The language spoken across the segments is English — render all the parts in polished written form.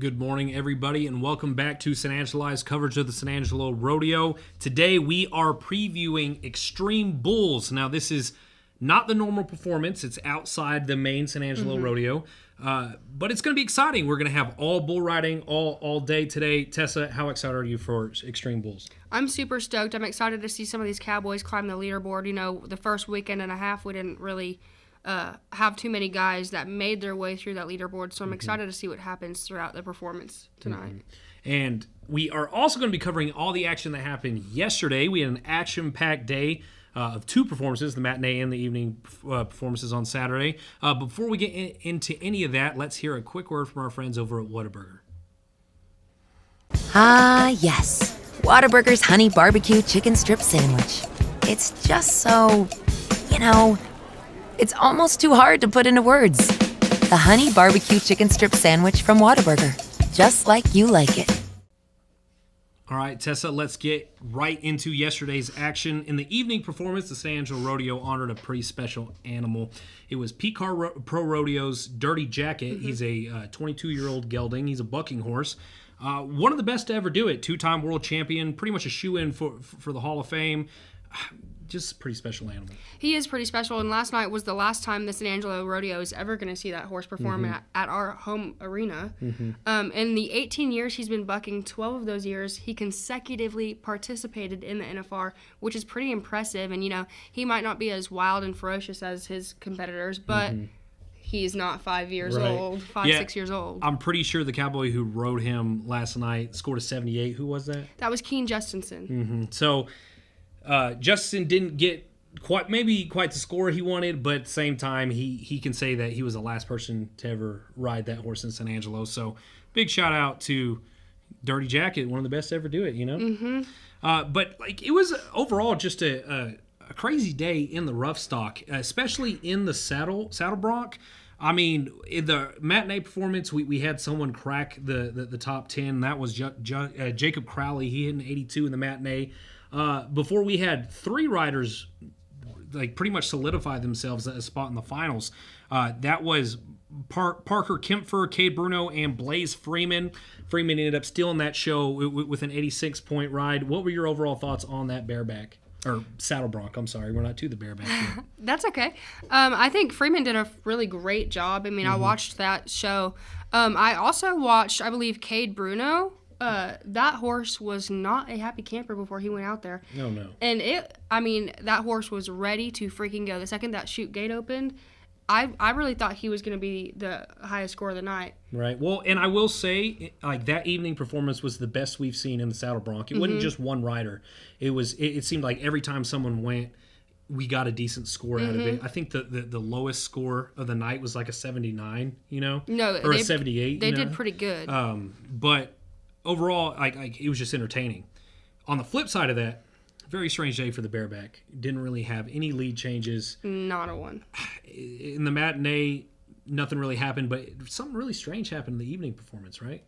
Good morning, everybody, and welcome back to San Angelo's coverage of the San Angelo Rodeo. Today, we are previewing X-Treme Bulls. Now, this is not the normal performance. It's outside the main San Angelo Rodeo, but it's going to be exciting. We're going to have all bull riding all day today. Tessa, how excited are you for X-Treme Bulls? I'm super stoked. I'm excited to see some of these cowboys climb the leaderboard. You know, the first weekend and a half, we didn't really have too many guys that made their way through that leaderboard, so I'm excited to see what happens throughout the performance tonight. And we are also going to be covering all the action that happened yesterday. We had an action-packed day of two performances, the matinee and the evening performances on Saturday. Before we get into any of that, let's hear a quick word from our friends over at Whataburger. Ah, yes. Whataburger's Honey Barbecue Chicken Strip Sandwich. It's just so, it's almost too hard to put into words. The Honey Barbecue Chicken Strip Sandwich from Whataburger. Just like you like it. All right, Tessa, let's get right into yesterday's action. In the evening performance, the San Angelo Rodeo honored a pretty special animal. It was Pete Carr Pro Rodeo's Dirty Jacket. He's a 22-year-old gelding. He's a bucking horse. One of the best to ever do it. Two-time world champion, pretty much a shoe-in for the Hall of Fame. Just a pretty special animal. He is pretty special, and last night was the last time the San Angelo Rodeo is ever going to see that horse perform at our home arena. In the 18 years he's been bucking, 12 of those years he consecutively participated in the NFR, which is pretty impressive. And, he might not be as wild and ferocious as his competitors, but he's not 5 years old, 6 years old. I'm pretty sure the cowboy who rode him last night scored a 78. Who was that? That was Keen Justinson. So Justin didn't get quite the score he wanted, but at the same time, he can say that he was the last person to ever ride that horse in San Angelo. So big shout out to Dirty Jacket, one of the best to ever do it, But it was overall just a crazy day in the rough stock, especially in the saddle bronc. I mean, in the matinee performance, we had someone crack the top 10. That was Jacob Crowley. He hit an 82 in the matinee. Before we had three riders pretty much solidify themselves at a spot in the finals. That was Parker Kempfer, Cade Bruno, and Blaze Freeman. Freeman ended up stealing that show with an 86-point ride. What were your overall thoughts on that bareback? Or saddle bronc, I'm sorry. We're not to the bareback yet. That's okay. I think Freeman did a really great job. I mean, I watched that show. I also watched, I believe, Cade Bruno. That horse was not a happy camper before he went out there. No. And that horse was ready to freaking go. The second that chute gate opened, I really thought he was going to be the highest score of the night. Right. Well, and I will say, that evening performance was the best we've seen in the saddle bronc. It wasn't just one rider. It seemed like every time someone went, we got a decent score out of it. I think the lowest score of the night was like a 79, No, or a 78. They did pretty good. But overall, it was just entertaining. On the flip side of that, very strange day for the bareback. Didn't really have any lead changes. Not a one. In the matinee, nothing really happened, but something really strange happened in the evening performance, right?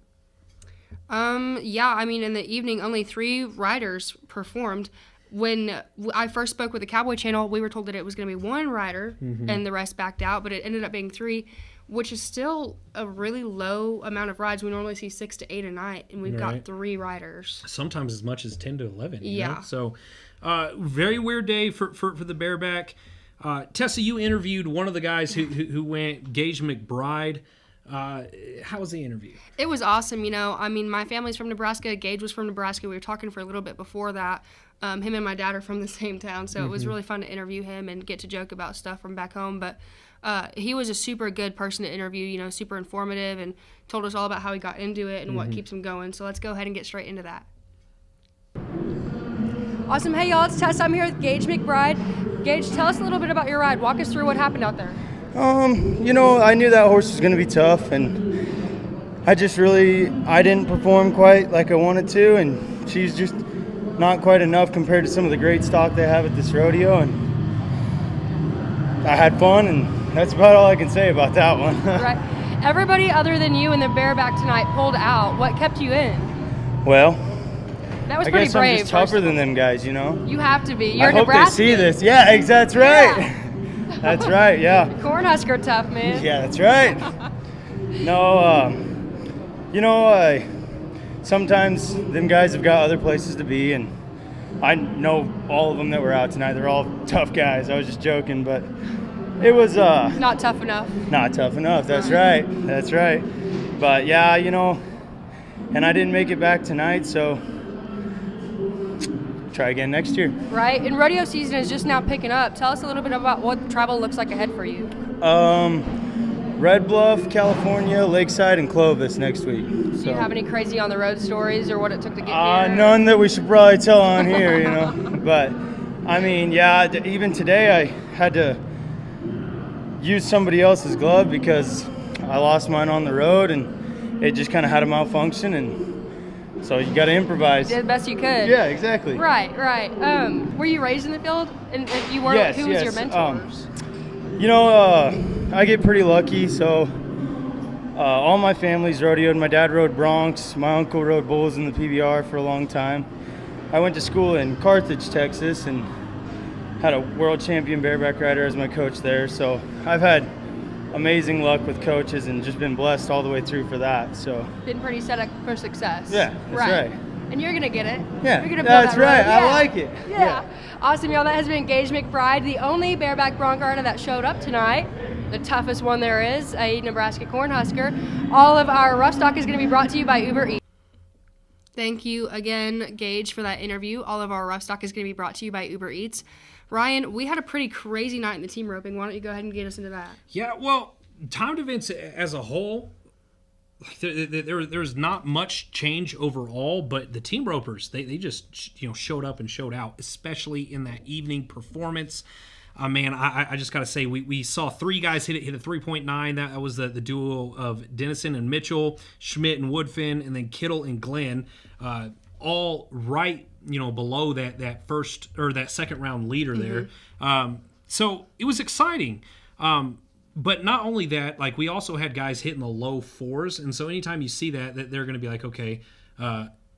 Yeah, in the evening, only 3 riders performed. When I first spoke with the Cowboy Channel, we were told that it was going to be 1 rider and the rest backed out, but it ended up being 3, which is still a really low amount of rides. We normally see 6 to 8 a night, and we've got 3 riders. Sometimes as much as 10 to 11. Yeah. So, very weird day for the bareback. Tessa, you interviewed one of the guys who went, Gage McBride. How was the interview? It was awesome. My family's from Nebraska. Gage was from Nebraska. We were talking for a little bit before that. Him and my dad are from the same town, so it was really fun to interview him and get to joke about stuff from back home. But he was a super good person to interview, super informative, and told us all about how he got into it and what keeps him going. So let's go ahead and get straight into that. Awesome. Hey, y'all, it's Tessa. I'm here with Gage McBride. Gage, tell us a little bit about your ride. Walk us through what happened out there. I knew that horse was going to be tough, and I didn't perform quite like I wanted to, and she's just not quite enough compared to some of the great stock they have at this rodeo, and I had fun, and that's about all I can say about that one. Right. Everybody other than you and the bareback tonight pulled out. What kept you in? Well, that was I pretty guess brave. I'm just tougher than them guys, You have to be. You're I hope Nebraska. they see this. Yeah, that's right. Yeah. That's right, yeah. Cornhusker tough, man. Yeah, that's right. No, You know, sometimes them guys have got other places to be, and I know all of them that were out tonight. They're all tough guys. I was just joking, but it was Not tough enough. not tough enough. That's right. That's right. But yeah, you know, and I didn't make it back tonight, so try again next year. Right, and rodeo season is just now picking up. Tell us a little bit about what travel looks like ahead for you. Red Bluff, California, Lakeside, and Clovis next week. Do you have any crazy on the road stories or what it took to get here? None that we should probably tell on here, you know. But I mean, yeah, even today I had to use somebody else's glove because I lost mine on the road and it just kind of had a malfunction, and so you got to improvise. You did the best you could. Yeah, exactly. Right. Were you raised in the field? And if you weren't, Yes, who was yes. your mentors? You know, I get pretty lucky, so all my family's rodeoed. My dad rode broncs. My uncle rode bulls in the PBR for a long time. I went to school in Carthage, Texas, and had a world champion bareback rider as my coach there. So I've had amazing luck with coaches and just been blessed all the way through for that. So Been pretty set up for success. yeah, that's right. And you're gonna get it. Yeah, You're gonna build that's that road. right. Yeah. I like it. Yeah. Awesome, y'all. That has been Gage McBride, the only bareback bronc rider that showed up tonight. The toughest one there is, a Nebraska Cornhusker. All of our rough stock is going to be brought to you by Uber Eats. Thank you again, Gage, for that interview. All of our rough stock is going to be brought to you by Uber Eats. Ryan, we had a pretty crazy night in the team roping. Why don't you go ahead and get us into that? Yeah, well, timed events as a whole, there's not much change overall, but the team ropers, they just showed up and showed out, especially in that evening performance. Man, I just got to say, we saw three guys hit a 3.9. That was the duo of Dennison and Mitchell, Schmidt and Woodfin, and then Kittle and Glenn, all right, below that first or that second round leader there. So it was exciting. But not only that, like we also had guys hitting the low fours, and so anytime you see that they're going to be like, okay,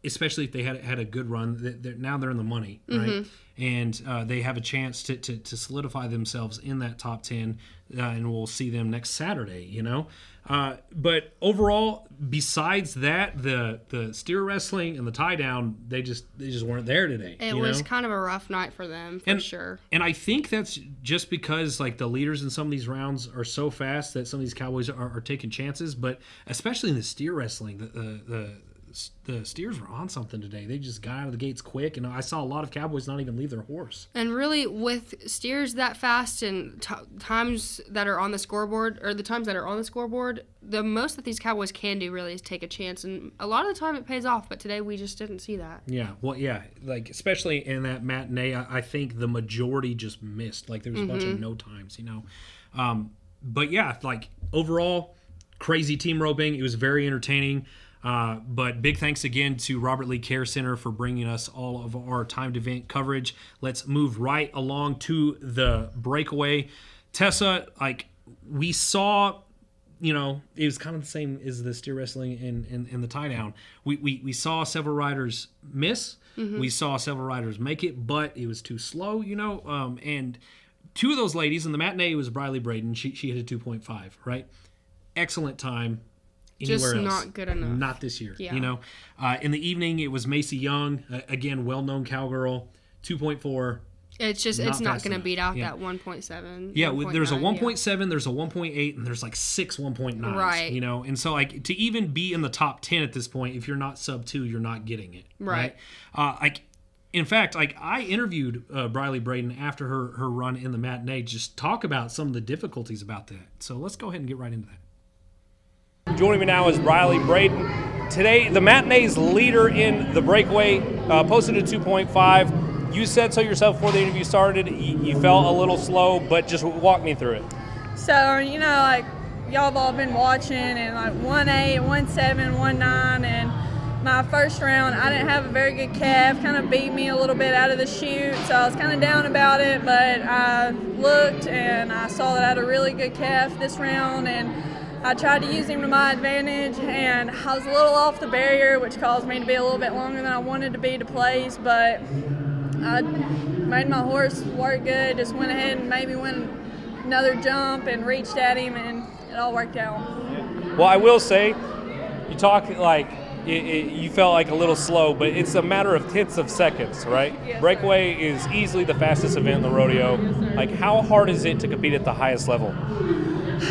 especially if they had a good run, now they're in the money, right? And they have a chance to solidify themselves in that top 10, and we'll see them next Saturday, But overall, besides that, the steer wrestling and the tie down, they just weren't there today. It was kind of a rough night for them, for sure. And I think that's just because like the leaders in some of these rounds are so fast that some of these cowboys are taking chances, but especially in the steer wrestling, the steers were on something today. They just got out of the gates quick, and I saw a lot of cowboys not even leave their horse. And really, with steers that fast and times that are on the scoreboard, or the times that are on the scoreboard, the most that these cowboys can do really is take a chance, and a lot of the time it pays off, but today we just didn't see that. Yeah, well, yeah, like especially in that matinee, I think the majority just missed. Like there was a bunch of no times, But yeah, like overall, crazy team roping. It was very entertaining. But big thanks again to Robert Lee Care Center for bringing us all of our timed event coverage. Let's move right along to the breakaway. Tessa, like we saw, it was kind of the same as the steer wrestling and the tie down. We saw several riders miss. We saw several riders make it, but it was too slow, and two of those ladies in the matinee was Briley Braden. She hit a 2.5, right? Excellent time. Anywhere just else. not good enough. Not this year. Yeah. In the evening, it was Macy Young, again, well-known cowgirl, 2.4. It's not going to beat out that 1.7. Yeah, 1.9, there's a 1.7, there's a 1.8, and there's like 6 1.9s. Right. And so like to even be in the top 10 at this point, if you're not sub 2, you're not getting it. Right. In fact, I interviewed Briley Braden after her run in the matinee, just talk about some of the difficulties about that. So let's go ahead and get right into that. Joining me now is Briley Braden. Today, the matinee's leader in the breakaway posted a 2.5. You said so yourself before the interview started. You felt a little slow, but just walk me through it. So, like y'all have all been watching, and like 1.8, 1.7, 1.9, and my first round, I didn't have a very good calf, kind of beat me a little bit out of the chute, so I was kind of down about it, but I looked and I saw that I had a really good calf this round, and I tried to use him to my advantage, and I was a little off the barrier, which caused me to be a little bit longer than I wanted to be to place, but I made my horse work good, just went ahead and maybe went another jump and reached at him, and it all worked out. Well, I will say, You talk like you felt like a little slow, but it's a matter of tenths of seconds, right? Yes, Breakaway is easily the fastest event in the rodeo. Yes, sir. Like, how hard is it to compete at the highest level?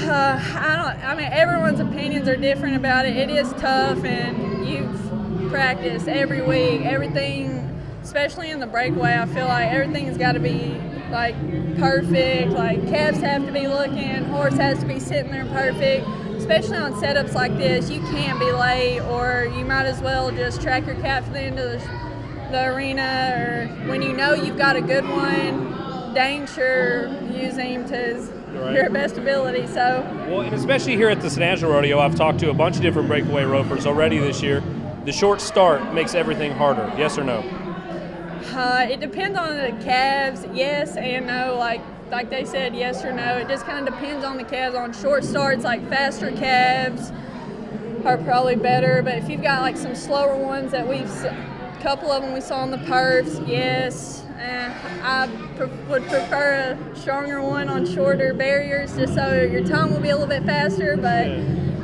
I mean, everyone's opinions are different about it. It is tough, and you've practiced every week. Everything, especially in the breakaway, I feel like everything's got to be like perfect. Like calves have to be looking, horse has to be sitting there perfect. Especially on setups like this, you can't be late, or you might as well just track your calf to the end of the arena, or when you know you've got a good one, dang sure use him to your best ability. So, well, and especially here at the San Angelo Rodeo, I've talked to a bunch of different breakaway ropers already this year. The short start makes everything harder. Yes or no? It depends on the calves, yes and no. Like they said, yes or no. It just kind of depends on the calves. On short starts, like faster calves are probably better. But if you've got like some slower ones that a couple of them we saw in the perfs, yes. I would prefer a stronger one on shorter barriers, just so your tongue will be a little bit faster. But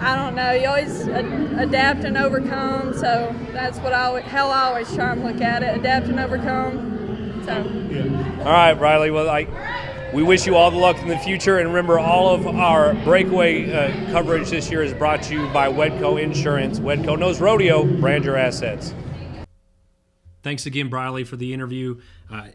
I don't know. You always adapt and overcome. So that's how I always try and look at it: adapt and overcome. So. All right, Riley. Well, we wish you all the luck in the future, and remember, all of our breakaway coverage this year is brought to you by Wedco Insurance. Wedco knows rodeo. Brand your assets. Thanks again, Briley, for the interview,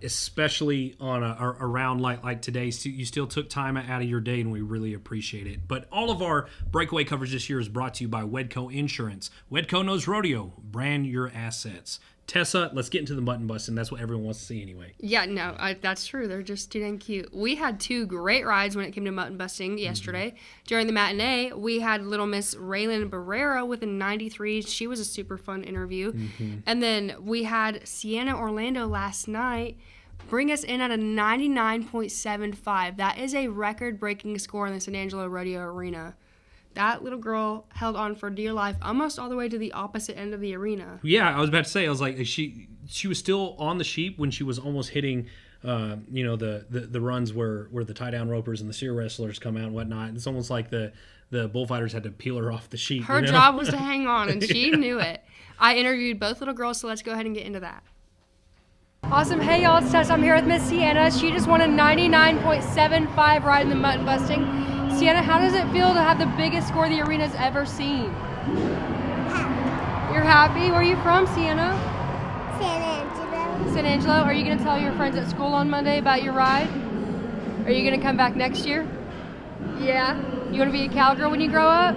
especially on a round like today. You still took time out of your day, and we really appreciate it. But all of our breakaway coverage this year is brought to you by Wedco Insurance. Wedco knows rodeo. Brand your assets. Tessa, let's get into the mutton busting. That's what everyone wants to see anyway. Yeah, no, that's true. They're just too dang cute. We had two great rides when it came to mutton busting yesterday. During the matinee, we had little Miss Raylan Barrera with a 93. She was a super fun interview. And then we had Sienna Orlando last night bring us in at a 99.75. That is a record-breaking score in the San Angelo Rodeo Arena. That little girl held on for dear life almost all the way to the opposite end of the arena. Yeah, I was about to say, I was like, she was still on the sheep when she was almost hitting, the runs where the tie-down ropers and the steer wrestlers come out and whatnot. It's almost like the bullfighters had to peel her off the sheep. Her job was to hang on, and she knew it. I interviewed both little girls, so let's go ahead and get into that. Awesome. Hey, y'all, it's Tessa. I'm here with Miss Sienna. She just won a 99.75 ride in the mutton busting. Sienna, how does it feel to have the biggest score the arena's ever seen? You're happy? Where are you from, Sienna? San Angelo. San Angelo. Are you going to tell your friends at school on Monday about your ride? Are you going to come back next year? Yeah? You want to be a cowgirl when you grow up?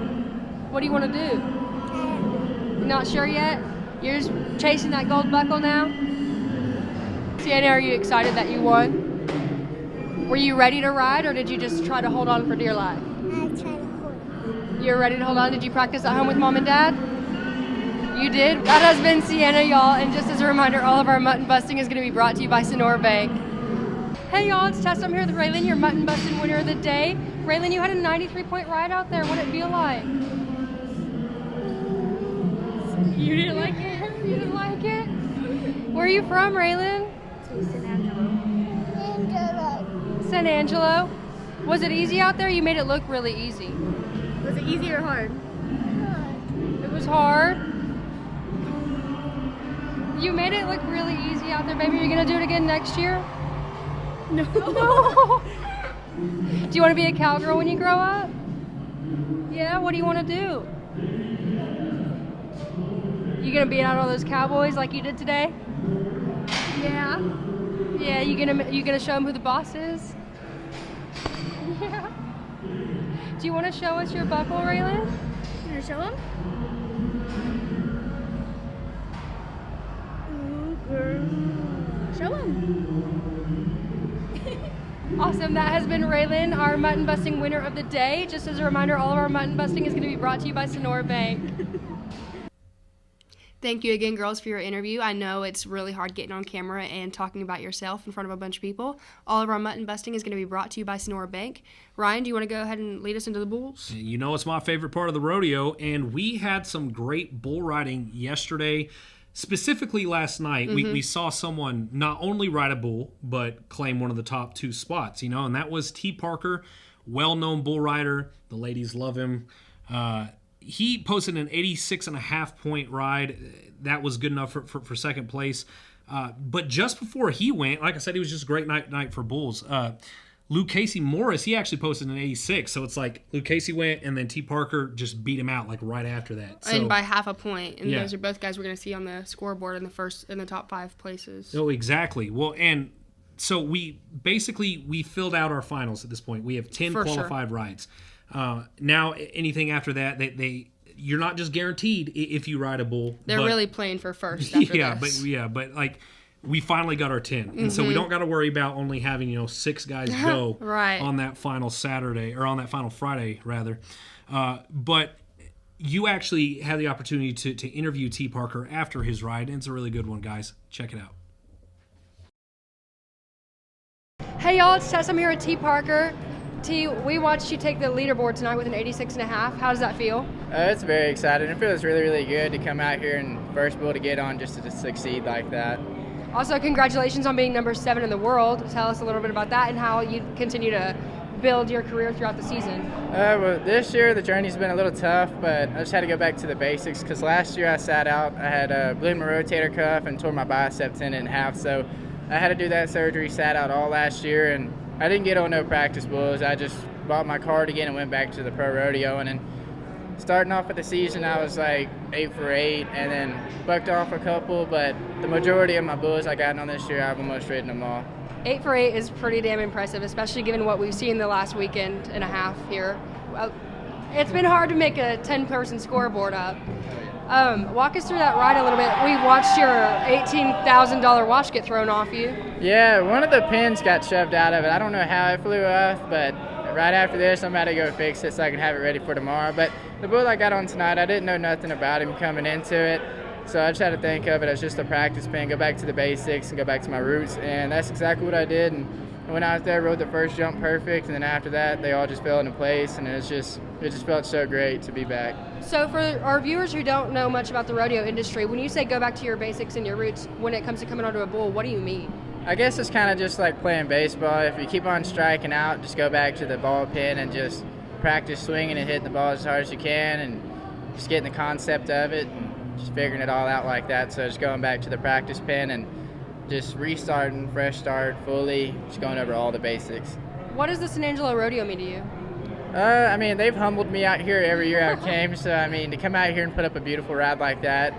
What do you want to do? You're not sure yet? You're just chasing that gold buckle now? Sienna, are you excited that you won? Were you ready to ride, or did you just try to hold on for dear life? I tried to hold. You're ready to hold on? Did you practice at home with Mom and Dad? You did? That has been Sienna, y'all, and just as a reminder, all of our mutton busting is going to be brought to you by Sonora Bank. Hey, y'all, it's Tessa. I'm here with Raylan, your mutton busting winner of the day. Raylan, you had a 93-point ride out there. What did it feel like? You didn't like it? You didn't like it? Where are you from, Raylan? San Angelo. San Angelo. Was it easy out there? You made it look really easy. Was it easy or hard? It was hard. You made it look really easy out there, baby. Are you gonna do it again next year? No. No. Do you want to be a cowgirl when you grow up? Yeah. What do you want to do? You gonna beat out all those cowboys like you did today? Yeah. Yeah. You gonna show them who the boss is? Yeah. Do you want to show us your buckle, Raylan? You want to show him? Show him. Awesome. That has been Raylan, our mutton busting winner of the day. Just as a reminder, all of our mutton busting is going to be brought to you by Sonora Bank. Thank you again, girls, for your interview. I know it's really hard getting on camera and talking about yourself in front of a bunch of people. All of our mutton busting is going to be brought to you by Sonora Bank. Ryan, do you want to go ahead and lead us into the bulls? You know it's my favorite part of the rodeo, and we had some great bull riding yesterday. Specifically last night, we saw someone not only ride a bull, but claim one of the top two spots, and that was T. Parker, well-known bull rider. The ladies love him. he posted an 86.5 point ride. That was good enough for second place. But just before he went, like I said, he was just a great night for Bulls. Luke Casey Morris, he actually posted an 86. So it's like Luke Casey went, and then T. Parker just beat him out like right after that. So, and by half a point. And yeah. those are both guys we're going to see on the scoreboard in the top 5 places. Oh, exactly. Well, and so we filled out our finals at this point. We have 10 qualified rides. Now anything after that, you're not just guaranteed if you ride a bull. They're really playing for first after this. But like we finally got our 10. And so we don't got to worry about only having, 6 guys go right. on that final Saturday, or on that final Friday rather. But you actually had the opportunity to interview T. Parker after his ride, and it's a really good one, guys. Check it out. Hey y'all, it's Tessa. I'm here with T. Parker. T, we watched you take the leaderboard tonight with an 86.5. How does that feel? It's very exciting. It feels really, really good to come out here and first bull to get on just to succeed like that. Also, congratulations on being number 7 in the world. Tell us a little bit about that and how you continue to build your career throughout the season. Well, this year the journey's been a little tough, but I just had to go back to the basics because last year I sat out. I had blew my rotator cuff and tore my bicep tendon in half, so I had to do that surgery, sat out all last year, and I didn't get on no practice bulls. I just bought my card again and went back to the pro rodeo. And then starting off with the season, I was like 8 for 8 and then bucked off a couple, but the majority of my bulls I got on this year, I've almost ridden them all. 8 for 8 is pretty damn impressive, especially given what we've seen the last weekend and a half here. Well, it's been hard to make a 10-person scoreboard up. Walk us through that ride a little bit. We watched your $18,000 watch get thrown off you. Yeah, one of the pins got shoved out of it. I don't know how it flew off, but right after this, I'm about to go fix it so I can have it ready for tomorrow. But the bull I got on tonight, I didn't know nothing about him coming into it, so I just had to think of it as just a practice pin, go back to the basics and go back to my roots, and that's exactly what I did. And I went out there, rode the first jump perfect, and then after that, they all just fell into place, and it just felt so great to be back. So for our viewers who don't know much about the rodeo industry, when you say go back to your basics and your roots when it comes to coming onto a bull, what do you mean? I guess it's kind of just like playing baseball. If you keep on striking out, just go back to the ball pin and just practice swinging and hitting the ball as hard as you can and just getting the concept of it and just figuring it all out like that. So just going back to the practice pin and just restarting, fresh start, fully, just going over all the basics. What does the San Angelo Rodeo mean to you? I mean, they've humbled me out here every year I came. So, I mean, to come out here and put up a beautiful ride like that,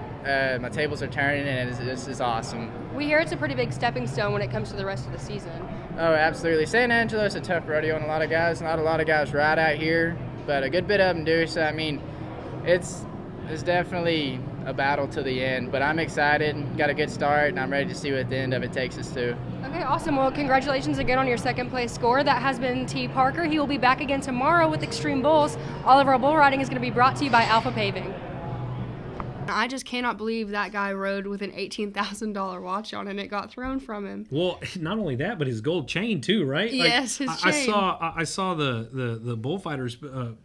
my tables are turning, and this is awesome. We hear it's a pretty big stepping stone when it comes to the rest of the season. Oh, absolutely. San Angelo is a tough rodeo, and a lot of guys, not a lot of guys ride out here, but a good bit of them do. So, I mean, it's definitely a battle to the end, but I'm excited, got a good start, and I'm ready to see what the end of it takes us to. Okay, awesome. Well, congratulations again on your second place score. That has been T. Parker. He will be back again tomorrow with X-Treme Bulls. All of our bull riding is going to be brought to you by Alpha Paving. I just cannot believe that guy rode with an $18,000 watch on and it got thrown from him. Well, not only that, but his gold chain too, right? Yes, his chain. I saw the bullfighters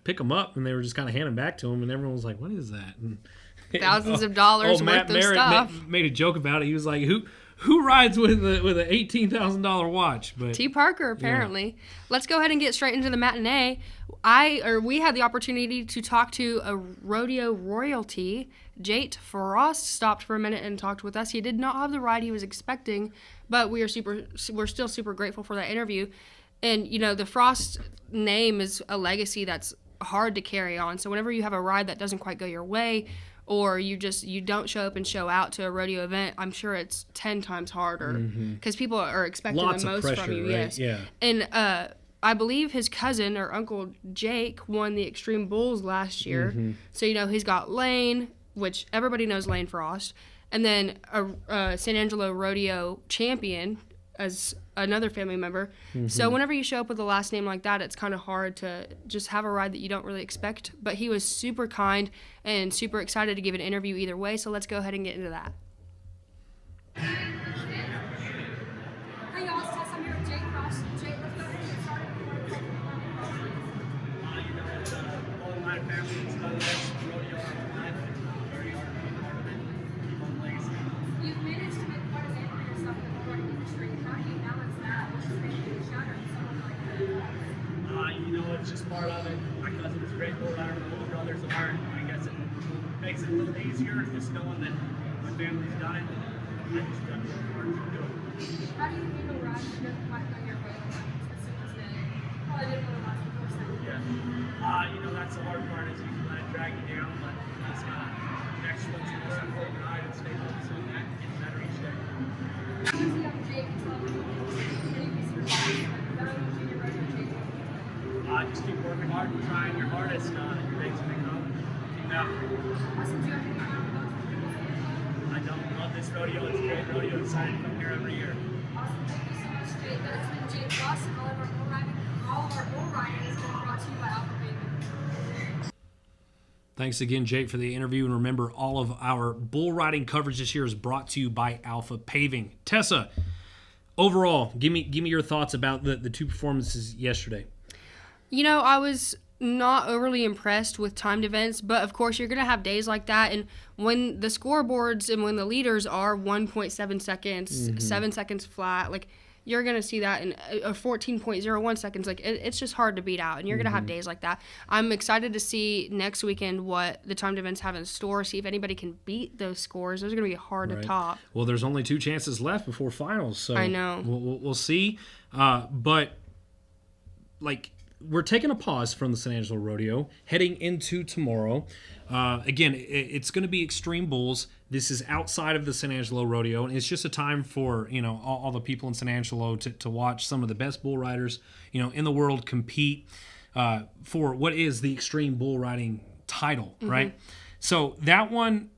pick him up, and they were just kind of handing back to him, and everyone was like, "What is that?" And thousands of dollars worth Matt of Merritt stuff. made a joke about it. He was like, "Who rides with an $18,000 watch?" But T. Parker, apparently. Yeah. Let's go ahead and get straight into the matinee. We had the opportunity to talk to a rodeo royalty. Jate Frost stopped for a minute and talked with us. He did not have the ride he was expecting, but we're still super grateful for that interview. And the Frost name is a legacy that's hard to carry on. So whenever you have a ride that doesn't quite go your way, or you don't show up and show out to a rodeo event, I'm sure it's 10 times harder because people are expecting lots the most of pressure, from you. right? Yes. Yeah. And I believe his cousin or uncle Jake won the X-Treme Bulls last year. So he's got Lane, which everybody knows Lane Frost, and then a San Angelo Rodeo champion as another family member. So whenever you show up with a last name like that, it's kind of hard to just have a ride that you don't really expect. But he was super kind and super excited to give an interview either way, so let's go ahead and get into that. Hey y'all, it's Tessa. I'm here with Jate Frost. Jate, let's go ahead and get started. All my family is the best rodeo very hard legacy. You've managed to make quite a name for yourself in the rodeo industry. How do you balance that, which is making a shout out to someone like that? It's just part of it. My cousin is a great bull rider. My older brothers are. I easier just knowing that my family's done it. I just got to work hard to do it. How do you handle riding your bike on your road? Probably didn't want to ride before Sunday. Yeah. That's the hard part is you can let it drag you down, but that's next one's the most important ride and stay focused on that and get better each day. Just keep working hard and trying your hardest. Your days are going to come. Keep out. I don't love this rodeo. It's a great rodeo. Excited to come here every year. Awesome. Thank you so much, Jate. That's been Jate Frost, and all of our bull riding. All of our bull riding has been brought to you by Alpha Paving. Thanks again, Jake, for the interview. And remember, all of our bull riding coverage this year is brought to you by Alpha Paving. Tessa, overall, give me your thoughts about the two performances yesterday. I was not overly impressed with timed events, but of course you're going to have days like that. And when the scoreboards and when the leaders are 1.7 seconds, 7 seconds flat, like you're going to see that in 14.01 seconds. Like it's just hard to beat out, and you're going to have days like that. I'm excited to see next weekend what the timed events have in store, see if anybody can beat those scores. Those are going to be hard to top. Well, there's only 2 chances left before finals, so I know. We'll see. But we're taking a pause from the San Angelo Rodeo, heading into tomorrow. Again, it's going to be X-Treme Bulls. This is outside of the San Angelo Rodeo, and it's just a time for all the people in San Angelo to watch some of the best bull riders in the world compete for what is the X-Treme Bull Riding title, right? So that one.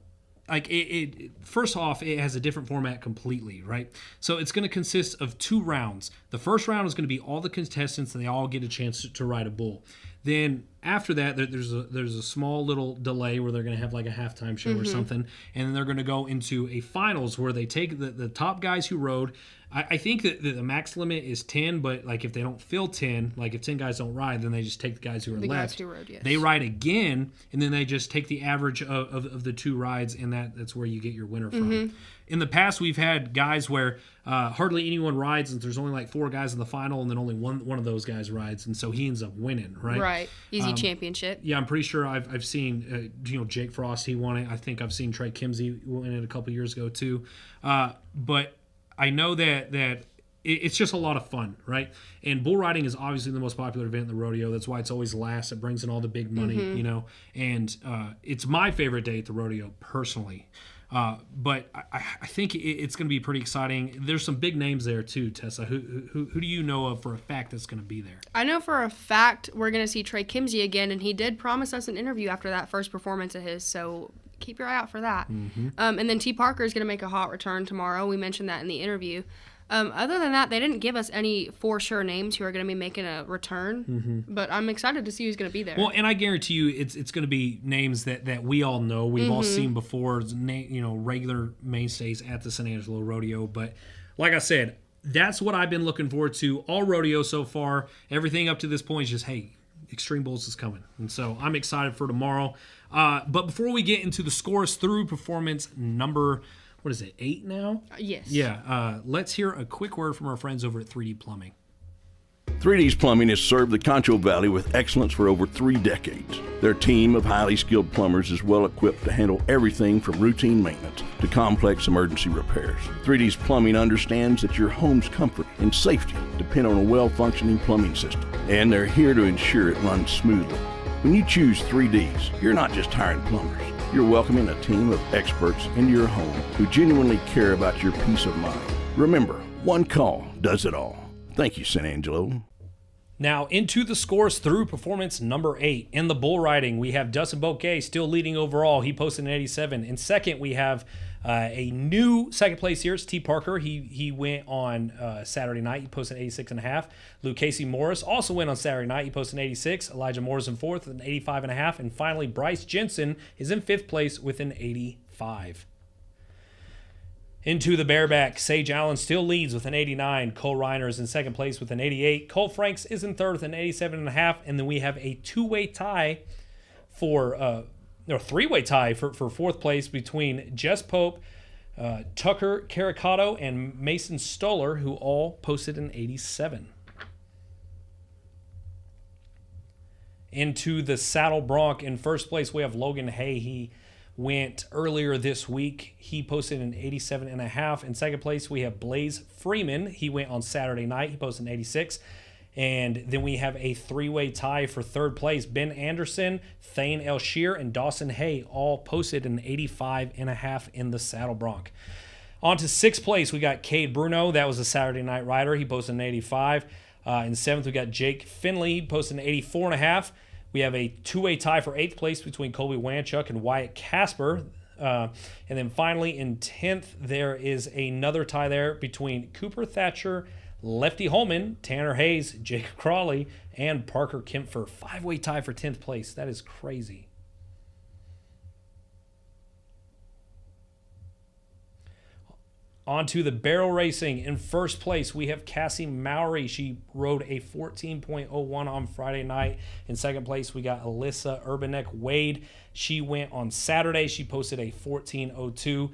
First off, it has a different format completely, right? So it's going to consist of 2 rounds. The first round is going to be all the contestants, and they all get a chance to ride a bull. Then after that, there's a small little delay where they're going to have like a halftime show or something, and then they're going to go into a finals where they take the top guys who rode. I think that the max limit is 10, but if they don't fill 10, if 10 guys don't ride, then they just take the guys who are left. Guys who rode, yes. They ride again, and then they just take the average of the 2 rides, and that's where you get your winner from. In the past, we've had guys where hardly anyone rides, and there's only 4 guys in the final, and then only one of those guys rides, and so he ends up winning, right? Right. Easy championship. Yeah, I'm pretty sure I've seen Jate Frost, he won it. I think I've seen Trey Kimsey win it a couple years ago too. But I know that it's just a lot of fun, right? And bull riding is obviously the most popular event in the rodeo. That's why it's always last. It brings in all the big money, And it's my favorite day at the rodeo, personally. But I think it's going to be pretty exciting. There's some big names there too, Tessa. Who do you know of for a fact that's going to be there? I know for a fact we're going to see Trey Kimsey again, and he did promise us an interview after that first performance of his, so keep your eye out for that. And then T. Parker is going to make a hot return tomorrow. We mentioned that in the interview. Other than that, they didn't give us any for sure names who are going to be making a return, but I'm excited to see who's going to be there. Well, and I guarantee you it's going to be names that we all know. We've all seen before, regular mainstays at the San Angelo Rodeo. But like I said, that's what I've been looking forward to all rodeo so far. Everything up to this point is just, hey, X-Treme Bulls is coming. And so I'm excited for tomorrow. But before we get into the scores through performance number, 8 now? Yes. Yeah. Let's hear a quick word from our friends over at 3D Plumbing. 3D's Plumbing has served the Concho Valley with excellence for over 3 decades. Their team of highly skilled plumbers is well equipped to handle everything from routine maintenance to complex emergency repairs. 3D's Plumbing understands that your home's comfort and safety depend on a well-functioning plumbing system, and they're here to ensure it runs smoothly. When you choose 3D's, you're not just hiring plumbers. You're welcoming a team of experts into your home who genuinely care about your peace of mind. Remember, one call does it all. Thank you, San Angelo. Now into the scores through performance number 8. In the bull riding, we have Dustin Bouquet still leading overall. He posted an 87. In second, we have a new second place here. It's T. Parker. He went on Saturday night. He posted an 86.5. Luke Casey Morris also went on Saturday night. He posted an 86. Elijah Moore's in fourth with an 85.5. And finally, Bryce Jensen is in fifth place with an 85. Into the Bareback, Sage Allen still leads with an 89. Cole Reiner is in second place with an 88. Cole Franks is in third with an 87.5. And then we have a three-way tie for fourth place between Jess Pope, Tucker Caricato, and Mason Stoller, who all posted an 87. Into the Saddle Bronc, in first place we have Logan Hay. He went earlier this week. He posted an 87.5. In second place, we have Blaze Freeman. He went on Saturday night. He posted an 86. And then we have a three-way tie for third place. Ben Anderson, Thane Elshear, and Dawson Hay all posted an 85.5 in the saddle bronc. On to sixth place, we got Cade Bruno. That was a Saturday night rider. He posted an 85. In seventh, we got Jake Finley. He posted an 84.5. We have a two-way tie for eighth place between Colby Wanchuk and Wyatt Casper. And then finally, in 10th, there is another tie there between Cooper Thatcher, Lefty Holman, Tanner Hayes, Jacob Crawley, and Parker Kempfer. Five-way tie for 10th place. That is crazy. On to the barrel racing. In first place, we have Cassie Mowry. She rode a 14.01 on Friday night. In second place, we got Alyssa Urbanek Wade. She went on Saturday. She posted a 14.02.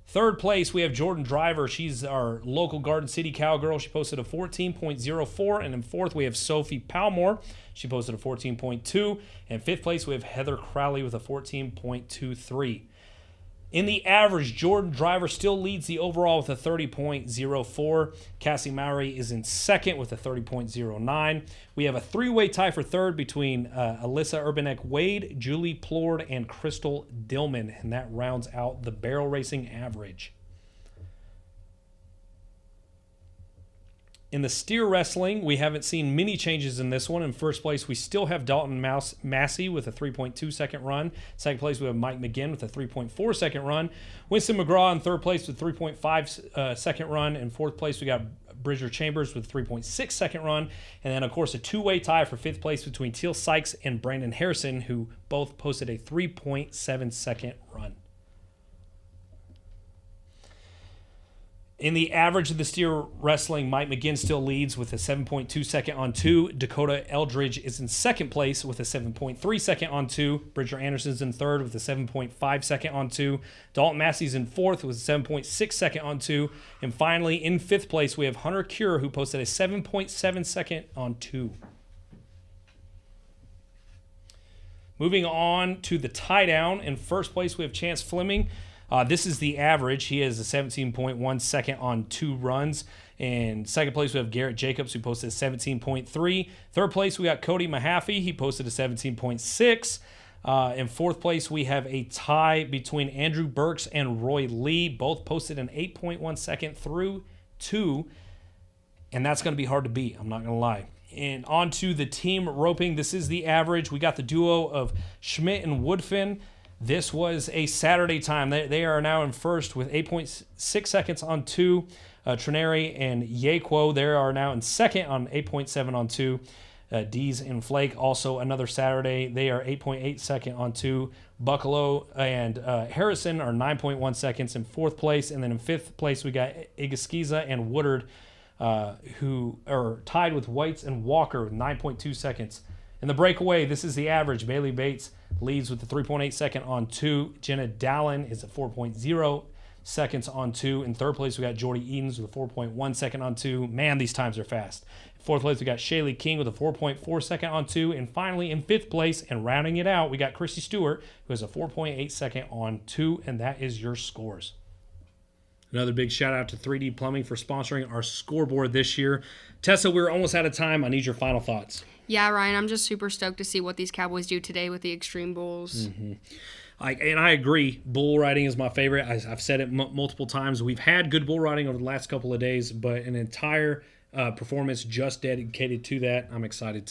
Third place, we have Jordan Driver. She's our local Garden City cowgirl. She posted a 14.04. And in fourth, we have Sophie Palmore. She posted a 14.2. And fifth place, we have Heather Crowley with a 14.23. In the average, Jordan Driver still leads the overall with a 30.04. Cassie Mowry is in second with a 30.09. We have a three-way tie for third between Alyssa Urbanek Wade, Julie Plord, and Crystal Dillman, and that rounds out the barrel racing average. In the steer wrestling, we haven't seen many changes in this one. In first place, we still have Dalton Massey with a 3.2 second run. Second place, we have Mike McGinn with a 3.4 second run. Winston McGraw in third place with 3.5 second run. In fourth place, we got Bridger Chambers with 3.6 second run. And then, of course, a two-way tie for fifth place between Teal Sykes and Brandon Harrison, who both posted a 3.7 second run. In the average of the steer wrestling, Mike McGinn still leads with a 7.2 second on 2. Dakota Eldridge is in second place with a 7.3 second on 2. Bridger Anderson's in third with a 7.5 second on 2. Dalton Massey's in fourth with a 7.6 second on 2. And finally, in fifth place, we have Hunter Cure, who posted a 7.7 second on 2. Moving on to the tie down. In first place, we have Chance Fleming. This is the average. He has a 17.1 second on 2 runs. In second place, we have Garrett Jacobs, who posted a 17.3. Third place, we got Cody Mahaffey. He posted a 17.6. In fourth place, we have a tie between Andrew Burks and Roy Lee. Both posted an 8.1 second through 2. And that's going to be hard to beat. I'm not going to lie. And on to the team roping. This is the average. We got the duo of Schmidt and Woodfin. This was a Saturday time. They are now in first with 8.6 seconds on 2. Trineri and Yequo, they are now in second on 8.7 on 2. Dees and Flake, also another Saturday. They are 8.8 second on 2. Buccalo and Harrison are 9.1 seconds in fourth place. And then in fifth place, we got Igaskiza and Woodard, who are tied with Whites and Walker with 9.2 seconds. In the breakaway, this is the average. Bailey Bates leads with the 3.8 second on 2. Jenna Dallin is at 4.0 seconds on 2. In third place, we got Jordy Edens with a 4.1 second on 2. Man, these times are fast. In fourth place, we got Shaylee King with a 4.4 second on 2. And finally, in fifth place, and rounding it out, we got Christy Stewart, who has a 4.8 second on 2. And that is your scores. Another big shout out to 3D Plumbing for sponsoring our scoreboard this year. Tessa, we're almost out of time. I need your final thoughts. Yeah, Ryan, I'm just super stoked to see what these Cowboys do today with the X-Treme Bulls. Mm-hmm. I agree. Bull riding is my favorite. I've said it multiple times. We've had good bull riding over the last couple of days, but an entire performance just dedicated to that. I'm excited